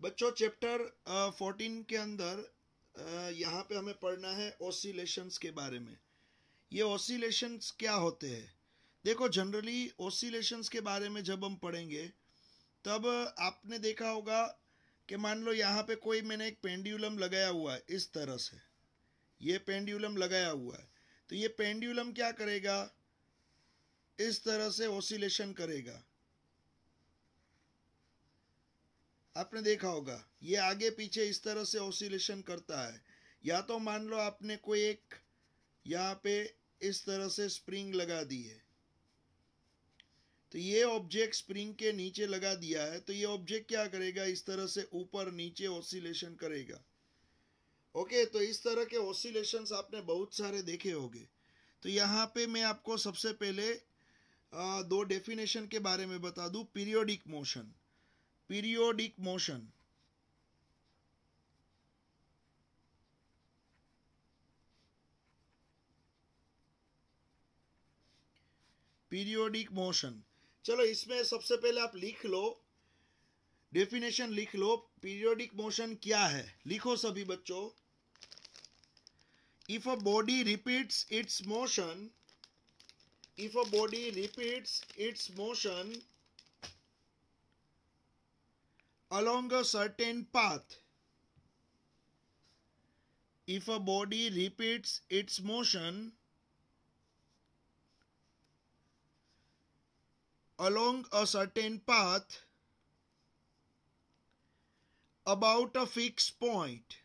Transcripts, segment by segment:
बच्चों चैप्टर 14 के अंदर यहाँ पे हमें पढ़ना है ऑसिलेशंस के बारे में। ये ऑसिलेशंस क्या होते हैं? देखो, जनरली ऑसिलेशंस के बारे में जब हम पढ़ेंगे तब आपने देखा होगा कि मान लो यहाँ पे कोई मैंने एक पेंडुलम लगाया हुआ है, इस तरह से ये पेंडुलम लगाया हुआ है। तो ये पेंडुलम क्या करेगा? इस तरह से ऑसिलेशन करेगा। आपने देखा होगा ये आगे पीछे इस तरह से ऑसिलेशन करता है। या तो मान लो आपने कोई एक यहाँ पे इस तरह से स्प्रिंग लगा दी है, तो ये ऑब्जेक्ट स्प्रिंग के नीचे लगा दिया है, तो ये ऑब्जेक्ट क्या करेगा? इस तरह से ऊपर नीचे ऑसिलेशन करेगा। ओके, तो इस तरह के ऑसिलेशंस आपने बहुत सारे देखे होंगे। तो यहाँ पे मैं आपको सबसे पहले दो डेफिनेशन के बारे में बता दूं। Periodic motion, periodic motion periodic motion. चलो इसमें सबसे पहले आप लिख लो, डेफिनेशन लिख लो। पीरियोडिक मोशन क्या है? लिखो सभी बच्चों। If a body repeats it's motion, if a body repeats its motion along a certain path, if a body repeats its motion along a certain path about a fixed point,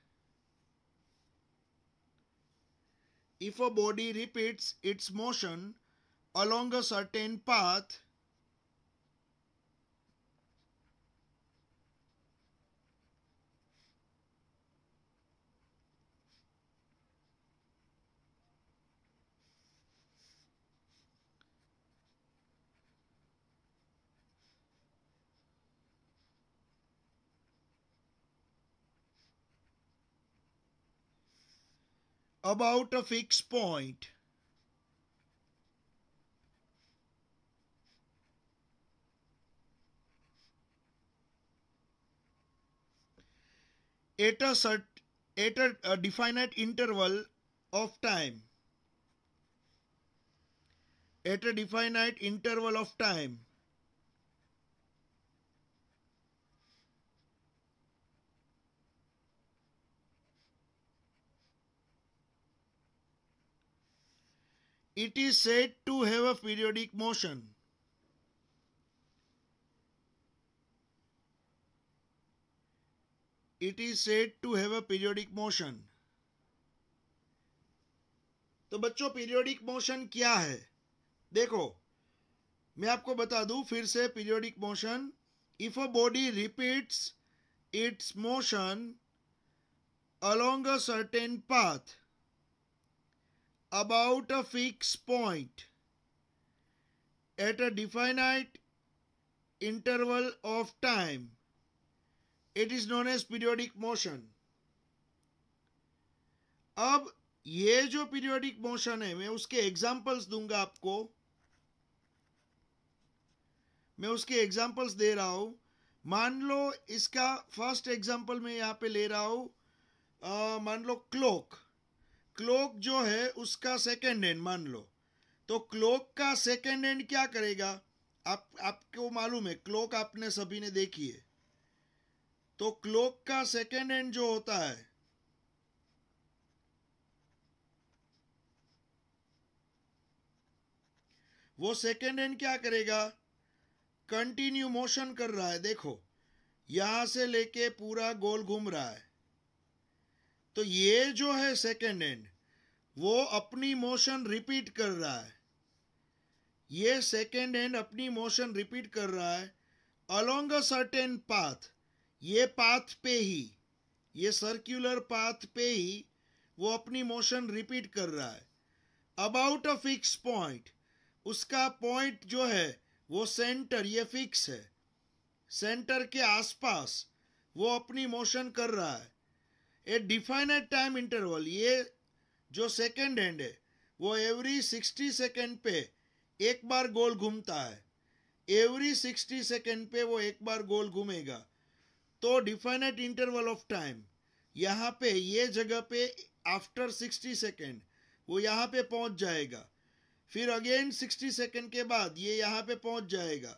if a body repeats its motion along a certain path about a fixed point, at a definite interval of time, at a definite interval of time, it is said to have a periodic motion. It is said to have a periodic motion. तो बच्चों periodic motion क्या है? देखो मैं आपको बता दूं फिर से। Periodic motion, if a body repeats it's motion along a certain path about a fixed point at a definite interval of time, it is known as periodic motion. अब ये जो पीरियोडिक मोशन है, मैं उसके एग्जांपल्स दूंगा आपको। मैं उसके एग्जांपल्स दे रहा हूं। मान लो इसका फर्स्ट एग्जांपल मैं यहां पे ले रहा हूं। मान लो क्लॉक, क्लॉक जो है उसका सेकेंड हैंड मान लो। तो क्लॉक का सेकेंड हैंड क्या करेगा? आपको मालूम है, क्लॉक आपने सभी ने देखी है। तो क्लॉक का सेकेंड हैंड जो होता है वो सेकेंड हैंड क्या करेगा? कंटिन्यू मोशन कर रहा है। देखो यहां से लेके पूरा गोल घूम रहा है। तो ये जो है सेकेंड हैंड, वो अपनी मोशन रिपीट कर रहा है। ये सेकेंड हैंड अपनी मोशन रिपीट कर रहा है अलोंग अ सर्टेन पाथ। ये पाथ पे ही, ये सर्कुलर पाथ पे ही वो अपनी मोशन रिपीट कर रहा है। अबाउट अ फिक्स पॉइंट, उसका पॉइंट जो है वो सेंटर, ये फिक्स है, सेंटर के आसपास वो अपनी मोशन कर रहा है। ए डिफाइनेड टाइम इंटरवल, ये जो सेकेंड हैंड है वो एवरी 60 सेकेंड पे एक बार गोल घूमता है। एवरी 60 सेकेंड पे वो एक बार गोल घूमेगा। तो डिफाइनेट इंटरवल ऑफ टाइम, यहाँ पे ये जगह पे आफ्टर 60 सेकेंड वो यहाँ पे पहुंच जाएगा, फिर अगेन 60 सेकेंड के बाद ये यहाँ पे पहुंच जाएगा।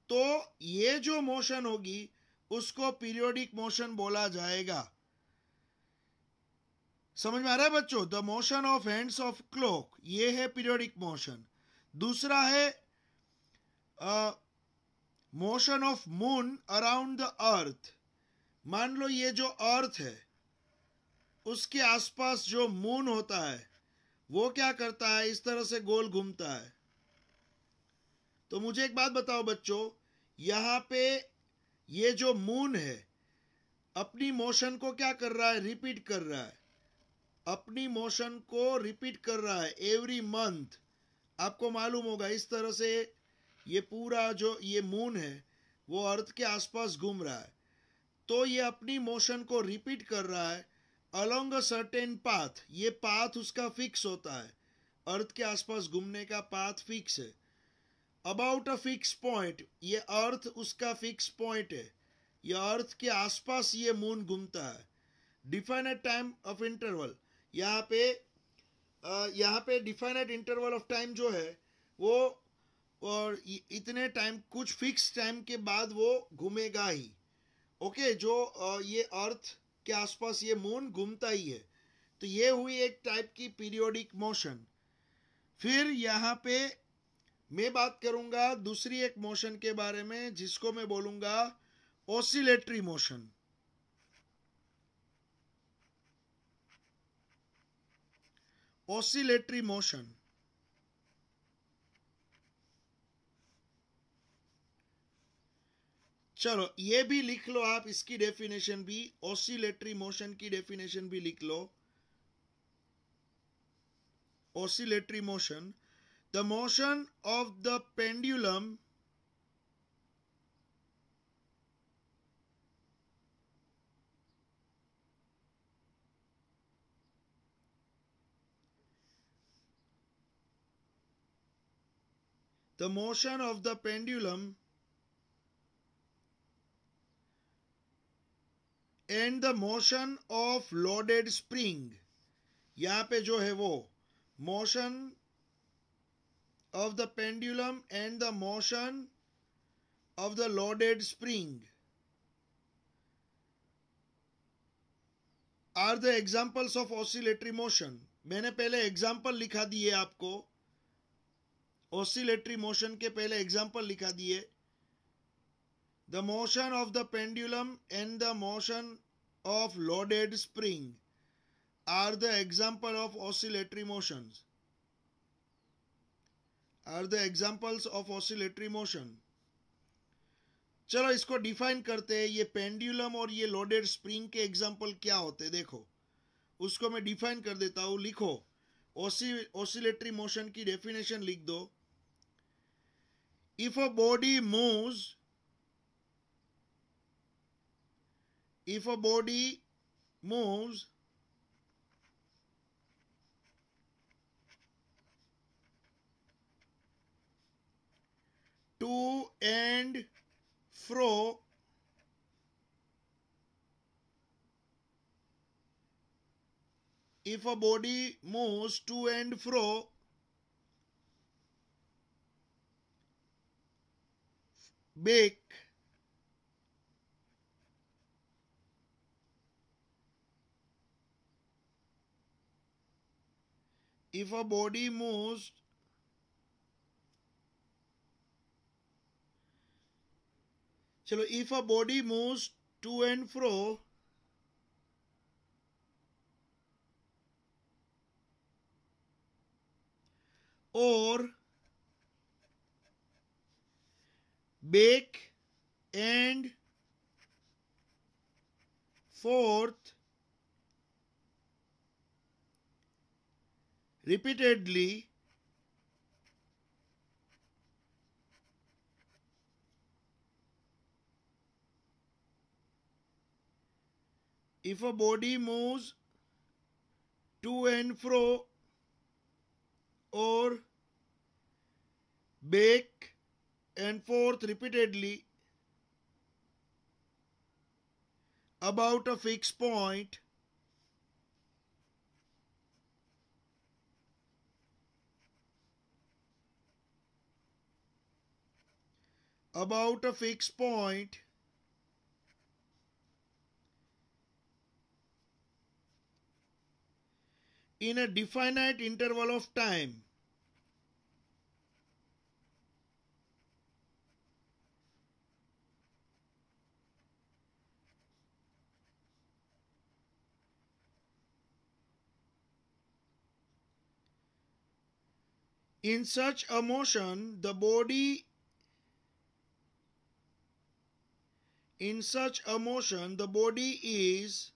तो ये जो मोशन होगी उसको पीरियोडिक मोशन बोला जाएगा। समझ में आ रहा है बच्चों? The motion of hands of clock, ये है पीरियोडिक मोशन। दूसरा है motion of moon around the earth. मान लो ये जो अर्थ है उसके आसपास जो मून होता है वो क्या करता है, इस तरह से गोल घूमता है। तो मुझे एक बात बताओ बच्चों, यहां पे ये जो मून है अपनी मोशन को क्या कर रहा है, रिपीट कर रहा है, अपनी मोशन को रिपीट कर रहा है एवरी मंथ। आपको मालूम होगा इस तरह से ये पूरा जो ये मून है वो अर्थ के आसपास घूम रहा है। तो ये अपनी मोशन को रिपीट कर रहा है अलोंग अ सर्टेन पाथ। ये पाथ उसका फिक्स होता है, अर्थ के आसपास घूमने का पाथ फिक्स है। अबाउट अ फिक्स पॉइंट, ये अर्थ उसका फिक्स पॉइंट है, ये अर्थ के आसपास ये मून घूमता है। डिफाइनेट टाइम ऑफ इंटरवल, यहाँ पे डिफाइनेट इंटरवल ऑफ टाइम जो है वो और इतने टाइम, कुछ फिक्स टाइम के बाद वो घूमेगा ही। ओके, जो ये अर्थ के आसपास ये मून घूमता ही है। तो ये हुई एक टाइप की पीरियोडिक मोशन। फिर यहाँ पे मैं बात करूंगा दूसरी एक मोशन के बारे में जिसको मैं बोलूंगा ऑसिलेटरी मोशन। ऑसिलेटरी मोशन, चलो ये भी लिख लो आप, इसकी डेफिनेशन भी, ऑसिलेटरी मोशन की डेफिनेशन भी लिख लो। Oscillatory motion, the motion of the pendulum the motion of the pendulum and the motion of loaded spring। यहाँ पे जो है वो motion of the pendulum and the motion of the loaded spring are the examples of oscillatory motion। मैंने पहले example लिखा दिए आपको, ऑसिलेटरी मोशन के पहले एग्जाम्पल लिखा दिए। The motion of the pendulum and the motion of loaded spring are the example of oscillatory motions, are the examples of oscillatory motion. चलो इसको डिफाइन करते हैं, ये पेंडुलम और ये लोडेड स्प्रिंग के एग्जाम्पल क्या होते हैं देखो, उसको मैं डिफाइन कर देता हूं। लिखो, ऑसिलेटरी मोशन की डेफिनेशन लिख दो। If a body moves, if a body moves to and fro if a body moves to and fro back if a body moves चलो if a body moves to and fro or back and forth repeatedly if a body moves to and fro or back and forth repeatedly about a fixed point about a fixed point in a definite interval of time. In such a motion, the body is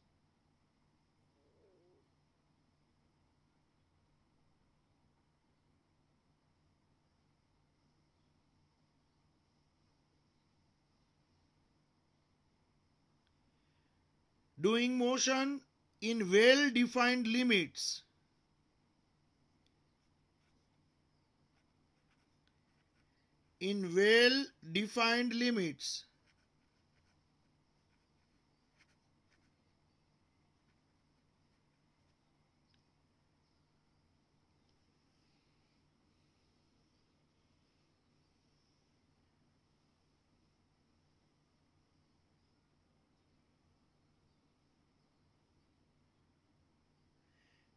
doing motion in well-defined limits. In well-defined limits.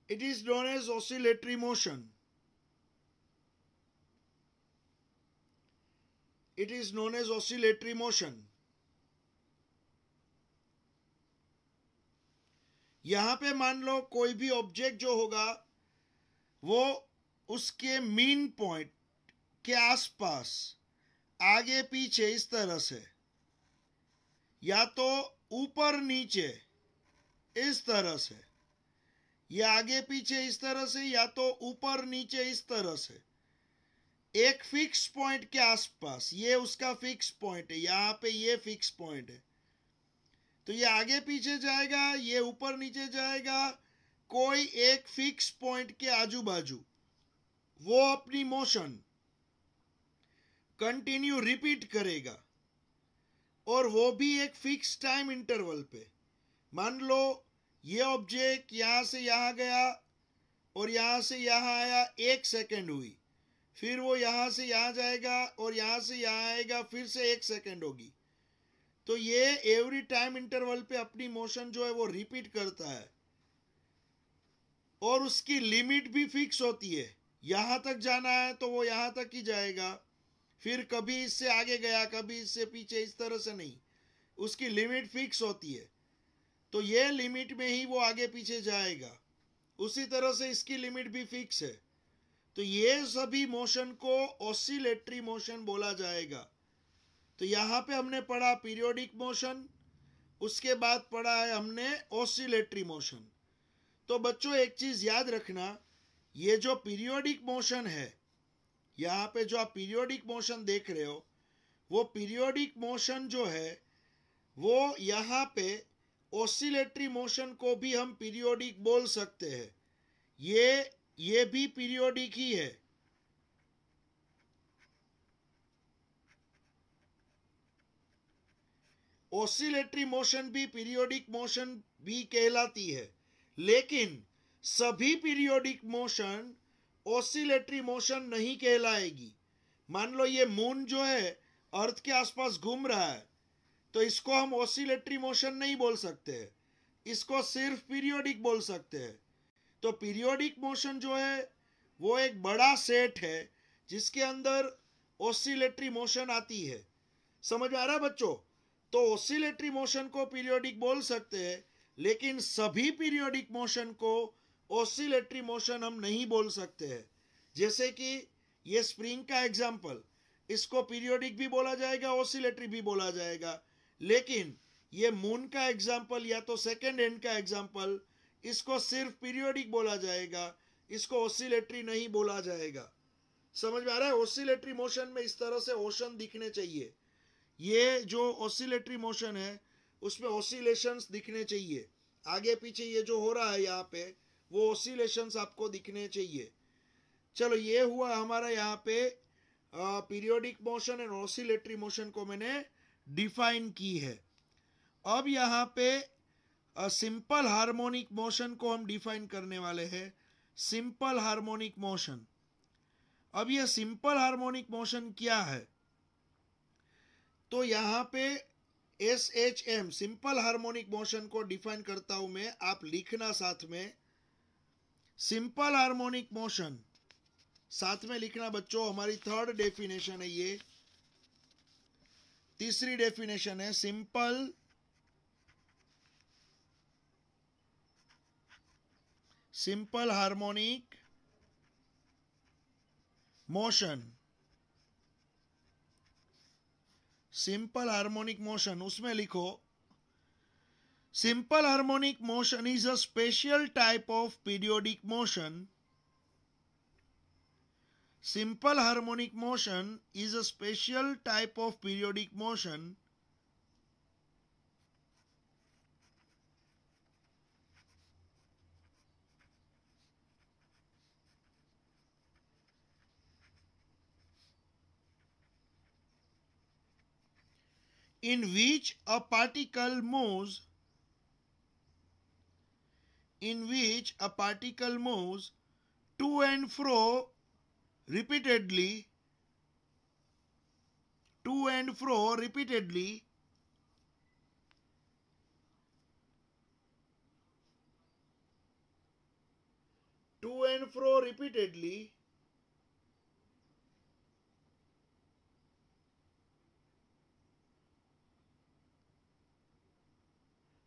It is known as oscillatory motion. It is known as oscillatory motion. यहां पे मान लो कोई भी object जो होगा वो उसके mean point के आसपास आगे पीछे इस तरह से, या तो ऊपर नीचे इस तरह से, या आगे पीछे इस तरह से, या तो ऊपर नीचे इस तरह से, एक फिक्स पॉइंट के आसपास, ये उसका फिक्स पॉइंट है, यहां पे ये फिक्स पॉइंट है, तो ये आगे पीछे जाएगा, ये ऊपर नीचे जाएगा, कोई एक फिक्स पॉइंट के आजू बाजू वो अपनी मोशन कंटिन्यू रिपीट करेगा, और वो भी एक फिक्स टाइम इंटरवल पे। मान लो ये ऑब्जेक्ट यहां से यहां गया और यहां से यहां आया, 1 सेकेंड हुई, फिर वो यहां से यहां जाएगा और यहां से यहां आएगा, फिर से 1 सेकेंड होगी। तो ये एवरी टाइम इंटरवल पे अपनी मोशन जो है वो रिपीट करता है, और उसकी लिमिट भी फिक्स होती है। यहां तक जाना है तो वो यहां तक ही जाएगा, फिर कभी इससे आगे गया, कभी इससे पीछे, इस तरह से नहीं, उसकी लिमिट फिक्स होती है, तो ये लिमिट में ही वो आगे पीछे जाएगा। उसी तरह से इसकी लिमिट भी फिक्स है, तो ये सभी मोशन को ऑसिलेटरी मोशन बोला जाएगा। तो यहां पे हमने पढ़ा पीरियोडिक मोशन, उसके बाद पढ़ा है हमने ऑसिलेटरी मोशन। तो बच्चों एक चीज याद रखना, ये जो पीरियोडिक मोशन है, यहां पे जो आप पीरियोडिक मोशन देख रहे हो, वो पीरियोडिक मोशन जो है वो यहां पे ऑसिलेटरी मोशन को भी हम पीरियोडिक बोल सकते हैं। ये भी पीरियोडिक ही है। ऑसिलेटरी मोशन भी पीरियोडिक मोशन भी कहलाती है, लेकिन सभी पीरियोडिक मोशन ऑसिलेटरी मोशन नहीं कहलाएगी। मान लो ये मून जो है अर्थ के आसपास घूम रहा है, तो इसको हम ऑसिलेटरी मोशन नहीं बोल सकते हैं, इसको सिर्फ पीरियोडिक बोल सकते हैं। तो पीरियोडिक मोशन जो है वो एक बड़ा सेट है जिसके अंदर ऑसिलेटरी मोशन आती है। समझ में आ रहा है बच्चों? तो ऑसिलेटरी मोशन को पीरियोडिक बोल सकते हैं, लेकिन सभी पीरियोडिक मोशन को ऑसिलेटरी मोशन हम नहीं बोल सकते हैं। जैसे कि ये स्प्रिंग का एग्जाम्पल, इसको पीरियोडिक भी बोला जाएगा, ऑसिलेटरी भी बोला जाएगा, लेकिन ये मून का एग्जाम्पल या तो सेकेंड हैंड का एग्जाम्पल, इसको सिर्फ पीरियोडिक बोला जाएगा, इसको ऑसिलेटरी नहीं बोला जाएगा। समझ में आ रहा है? ऑसिलेटरी मोशन में इस तरह से ओशन दिखने चाहिए। ये जो ऑसिलेटरी मोशन है उसमें ऑसिलेशंस दिखने चाहिए, आगे पीछे ये जो हो रहा है यहाँ पे वो ऑसिलेशंस आपको दिखने चाहिए। चलो ये हुआ हमारा यहाँ पे periodic motion and oscillatory motion को मैंने डिफाइन की है। अब यहाँ पे सिंपल हार्मोनिक मोशन को हम डिफाइन करने वाले हैं, सिंपल हार्मोनिक मोशन। अब यह सिंपल हार्मोनिक मोशन क्या है? तो यहां पे SHM सिंपल हार्मोनिक मोशन को डिफाइन करता हूं मैं, आप लिखना साथ में। सिंपल हार्मोनिक मोशन साथ में लिखना बच्चों, हमारी थर्ड डेफिनेशन है ये। तीसरी डेफिनेशन है simple harmonic motion. Simple harmonic motion, उसमें लिखो simple harmonic motion is a special type of periodic motion. Simple harmonic motion is a special type of periodic motion in which a particle moves to and fro repeatedly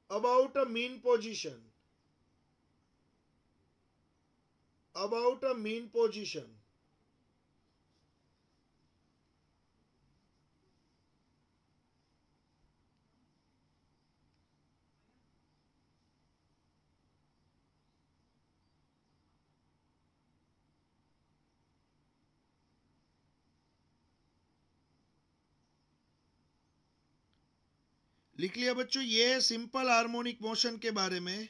about a mean position. लिख लिया बच्चों, ये simple harmonic motion के बारे में।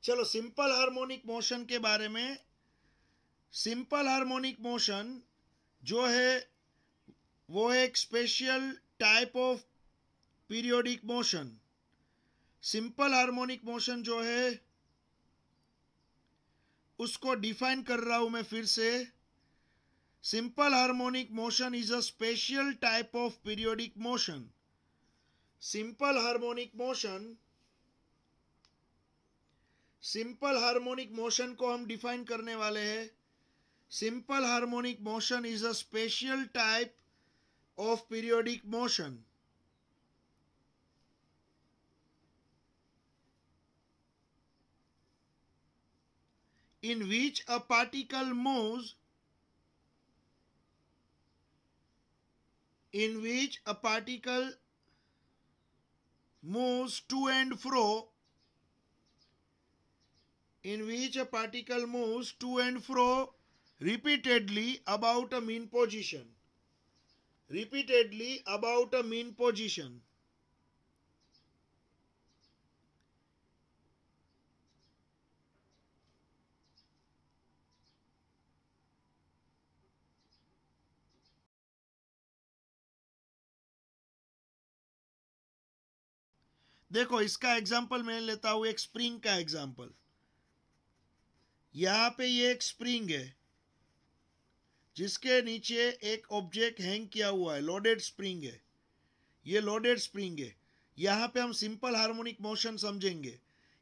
चलो simple harmonic motion के बारे में। सिंपल हार्मोनिक मोशन जो है वो है एक special type of periodic motion. Simple harmonic motion जो है उसको डिफाइन कर रहा हूं मैं फिर से। Simple harmonic motion is a special type of periodic motion. Simple harmonic motion को हम डिफाइन करने वाले हैं। Simple harmonic motion is a special type of periodic motion in which a particle moves to and fro repeatedly about a mean position. देखो इसका example मैं लेता हूं, एक स्प्रिंग का एग्जांपल। यहां पे ये एक स्प्रिंग है जिसके नीचे एक ऑब्जेक्ट हैंग किया हुआ है, लोडेड स्प्रिंग है, ये लोडेड स्प्रिंग है। यहां पे हम सिंपल हार्मोनिक मोशन समझेंगे।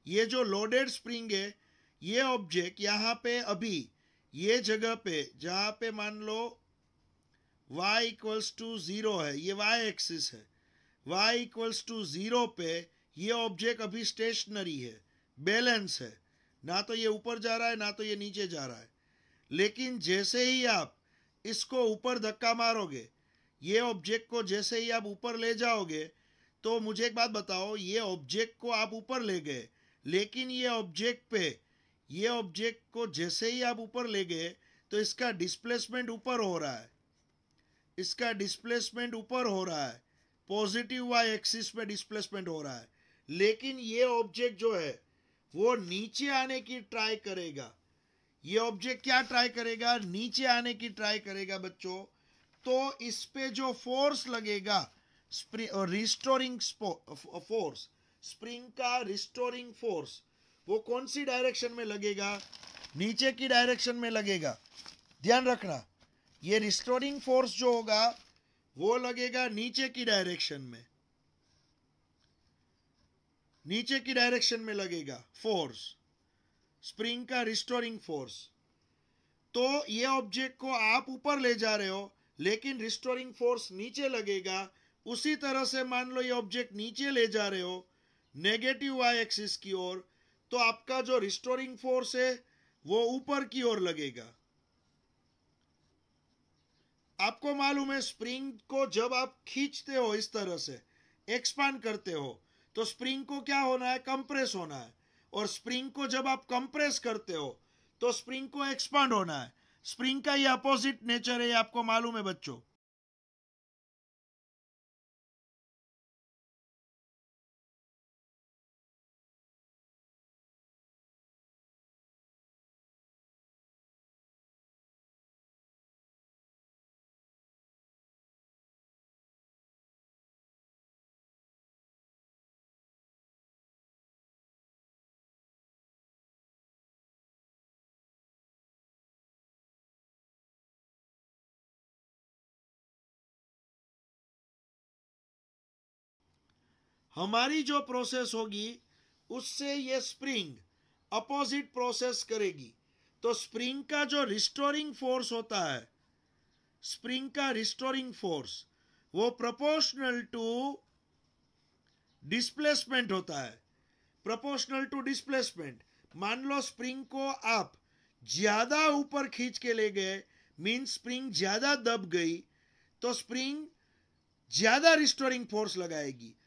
ये जो लोडेड स्प्रिंग है, ये ऑब्जेक्ट यहां पे अभी ये जगह पे जहां पे मान लो y इक्वल्स टू 0 है, ये y एक्सिस है, y इक्वल्स टू 0 पे ये ऑब्जेक्ट अभी स्टेशनरी है, बैलेंस है, ना तो ये ऊपर जा रहा है ना तो ये नीचे जा रहा है। लेकिन जैसे ही आप इसको ऊपर धक्का मारोगे, ये ऑब्जेक्ट को जैसे ही आप ऊपर ले जाओगे, तो मुझे एक बात बताओ, ये ऑब्जेक्ट को आप ऊपर ले गए, लेकिन ये ऑब्जेक्ट को जैसे ही आप ऊपर ले गए तो इसका डिस्प्लेसमेंट ऊपर हो रहा है, इसका डिस्प्लेसमेंट ऊपर हो रहा है, पॉजिटिव वाई एक्सिस में डिस्प्लेसमेंट हो रहा है। लेकिन ये ऑब्जेक्ट जो है वो नीचे आने की ट्राई करेगा। ये ऑब्जेक्ट क्या ट्राई करेगा? नीचे आने की ट्राई करेगा बच्चों। तो इस पे जो फोर्स लगेगा, रिस्टोरिंग फोर्स, स्प्रिंग का रिस्टोरिंग फोर्स, वो कौन सी डायरेक्शन में लगेगा? नीचे की डायरेक्शन में लगेगा। ध्यान रखना, ये रिस्टोरिंग फोर्स जो होगा वो लगेगा नीचे की डायरेक्शन में, नीचे की डायरेक्शन में लगेगा फोर्स, स्प्रिंग का रिस्टोरिंग फोर्स। तो ये ऑब्जेक्ट को आप ऊपर ले जा रहे हो लेकिन रिस्टोरिंग फोर्स नीचे लगेगा। उसी तरह से मान लो ये ऑब्जेक्ट नीचे ले जा रहे हो नेगेटिव वाई एक्सिस की ओर, तो आपका जो रिस्टोरिंग फोर्स है वो ऊपर की ओर लगेगा। आपको मालूम है स्प्रिंग को जब आप खींचते हो, इस तरह से एक्सपांड करते हो, तो स्प्रिंग को क्या होना है? कंप्रेस होना है। और स्प्रिंग को जब आप कंप्रेस करते हो तो स्प्रिंग को एक्सपांड होना है। स्प्रिंग का ये अपोजिट नेचर है, ये आपको मालूम है बच्चों। हमारी जो प्रोसेस होगी उससे ये स्प्रिंग अपोजिट प्रोसेस करेगी। तो स्प्रिंग का जो रिस्टोरिंग फोर्स होता है, स्प्रिंग का रिस्टोरिंग फोर्स वो प्रोपोर्शनल टू डिस्प्लेसमेंट होता है, प्रोपोर्शनल टू डिस्प्लेसमेंट। मान लो स्प्रिंग को आप ज्यादा ऊपर खींच के ले गए, मीन स्प्रिंग ज्यादा दब गई, तो स्प्रिंग ज्यादा रिस्टोरिंग फोर्स लगाएगी।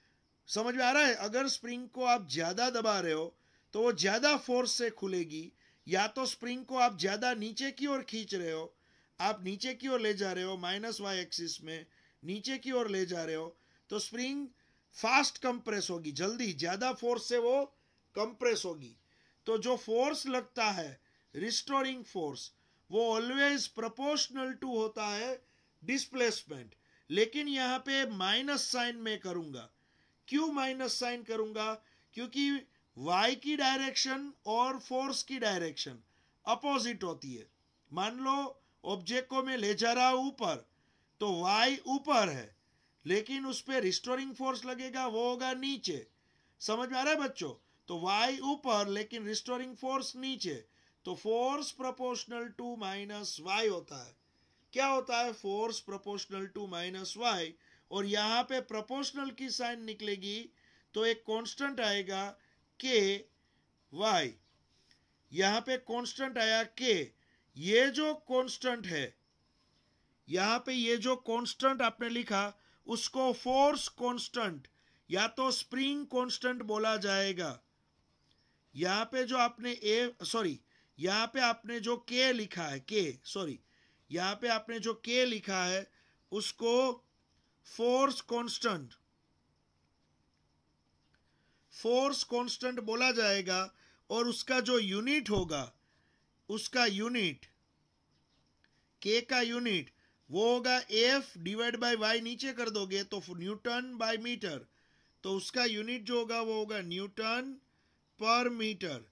समझ में आ रहा है? अगर स्प्रिंग को आप ज्यादा दबा रहे हो तो वो ज्यादा फोर्स से खुलेगी। या तो स्प्रिंग को आप ज्यादा नीचे की ओर खींच रहे हो, आप नीचे की ओर ले जा रहे हो, माइनस वाई एक्सिस में नीचे की ओर ले जा रहे हो, तो स्प्रिंग फास्ट कंप्रेस होगी, जल्दी, ज्यादा फोर्स से वो कंप्रेस होगी। तो जो फोर्स लगता है रिस्टोरिंग फोर्स, वो ऑलवेज प्रोपोर्शनल टू होता है डिस्प्लेसमेंट। लेकिन यहां पे माइनस साइन में करूंगा। क्यों माइनस साइन करूंगा? क्योंकि y की डायरेक्शन और फोर्स की डायरेक्शन अपोजिट होती है। मान लो ऑब्जेक्ट को मैं ले जा रहा हूं ऊपर, तो y ऊपर है लेकिन उस पर रिस्टोरिंग फोर्स लगेगा, वो होगा नीचे। समझ में आ रहा है बच्चों? तो y ऊपर लेकिन रिस्टोरिंग फोर्स नीचे, तो force proportional to minus y होता है। क्या होता है? Force proportional to minus y. और यहां पे प्रोपोर्शनल की साइन निकलेगी तो एक कांस्टेंट आएगा के वाई। यहां पे कांस्टेंट आया के। ये जो कांस्टेंट है, यहां पे ये जो कांस्टेंट आपने लिखा उसको फोर्स कांस्टेंट या तो स्प्रिंग कांस्टेंट बोला जाएगा। यहां पे जो आपने यहां पे आपने जो के लिखा है, यहां पे आपने जो के लिखा है उसको फोर्स कांस्टेंट बोला जाएगा। और उसका जो यूनिट होगा, उसका यूनिट, के का यूनिट वो होगा एफ डिवाइड बाय वाई। नीचे कर दोगे तो न्यूटन बाय मीटर, तो उसका यूनिट जो होगा वो होगा न्यूटन पर मीटर,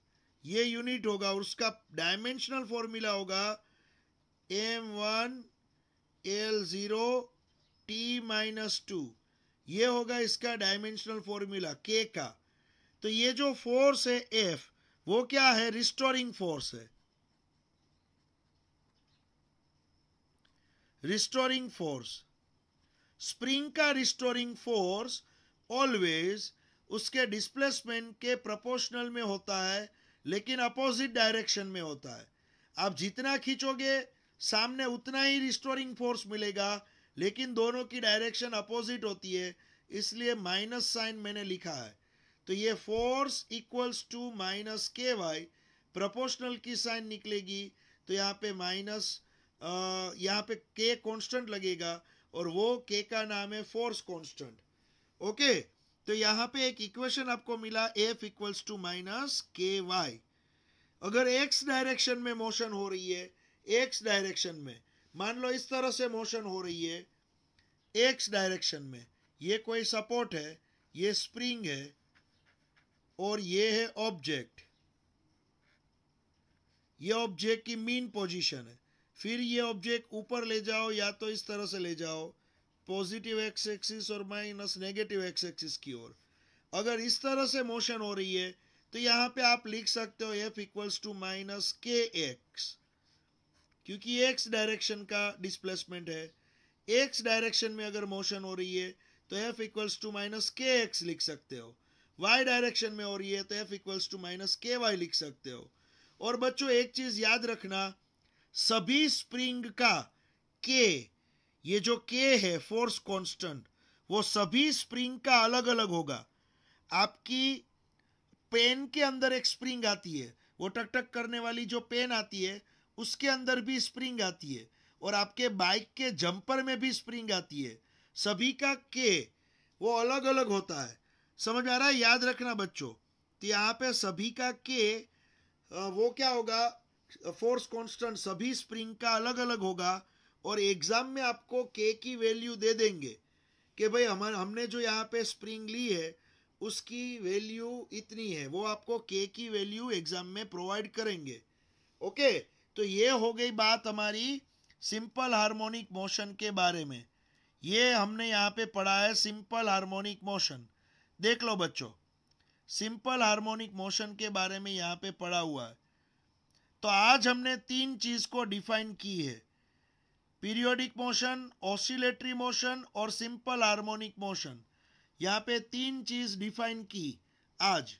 ये यूनिट होगा। और उसका डायमेंशनल फॉर्मूला होगा m1l0 t-2, ये होगा इसका डायमेंशनल फॉर्मूला k का। तो ये जो फोर्स है F, वो क्या है? रिस्टोरिंग फोर्स है। रिस्टोरिंग फोर्स, स्प्रिंग का रिस्टोरिंग फोर्स ऑलवेज उसके डिस्प्लेसमेंट के प्रोपोर्शनल में होता है, लेकिन अपोजिट डायरेक्शन में होता है। आप जितना खींचोगे सामने उतना ही रिस्टोरिंग फोर्स मिलेगा, लेकिन दोनों की डायरेक्शन अपोजिट होती है, इसलिए माइनस साइन मैंने लिखा है। तो ये फोर्स इक्वल्स टू माइनस के वाई, प्रोपोर्शनल की साइन निकलेगी, तो यहाँ पे माइनस, यहाँ पे के कांस्टेंट लगेगा और वो के का नाम है फोर्स कांस्टेंट। ओके, तो यहाँ पे एक इक्वेशन आपको मिला F इक्वल्स टू माइनस के वाई। अगर एक्स डायरेक्शन में मोशन हो रही है, एक्स डायरेक्शन में मान लो इस तरह से मोशन हो रही है एक्स डायरेक्शन में, ये कोई सपोर्ट है, ये स्प्रिंग है और ये है ऑब्जेक्ट, ये ऑब्जेक्ट की मीन पोजीशन है। फिर ये ऑब्जेक्ट ऊपर ले जाओ या तो इस तरह से ले जाओ, पॉजिटिव एक्स एक्सिस और माइनस नेगेटिव एक्स एक्सिस की ओर। अगर इस तरह से मोशन हो रही है तो यहाँ पे आप लिख सकते हो F इक्वल्स टू माइनस के एक्स, क्योंकि एक्स डायरेक्शन का डिस्प्लेसमेंट है। एक्स डायरेक्शन में अगर मोशन हो रही है तो F इक्वल्स टू माइनस के एक्स लिख सकते हो। वाई डायरेक्शन में हो रही है तो F इक्वल्स टू माइनस के वाई लिख सकते हो। और बच्चों एक चीज याद रखना, सभी स्प्रिंग का के, ये जो के है फोर्स कांस्टेंट, वो सभी स्प्रिंग का अलग अलग होगा। आपकी पेन के अंदर एक स्प्रिंग आती है, वो टक टक करने वाली जो पेन आती है उसके अंदर भी स्प्रिंग आती है, और आपके बाइक के जंपर में भी स्प्रिंग आती है। सभी का के वो अलग अलग होता है। समझ आ रहा है? याद रखना बच्चों। तो यहाँ पे सभी का के वो क्या होगा? फोर्स कांस्टेंट सभी स्प्रिंग का अलग अलग होगा। और एग्जाम में आपको के की वैल्यू दे देंगे कि भाई हमने जो यहाँ पे स्प्रिंग ली है उसकी वैल्यू इतनी है, वो आपको के की वैल्यू एग्जाम में प्रोवाइड करेंगे। ओके, तो ये हो गई बात हमारी सिंपल हार्मोनिक मोशन के बारे में। ये हमने यहाँ पे पढ़ा है सिंपल हार्मोनिक मोशन। देख लो बच्चों, सिंपल हार्मोनिक मोशन के बारे में यहाँ पे पढ़ा हुआ है। तो आज हमने तीन चीज को डिफाइन की है, पीरियोडिक मोशन, ऑसिलेटरी मोशन और सिंपल हार्मोनिक मोशन। यहाँ पे तीन चीज डिफाइन की आज।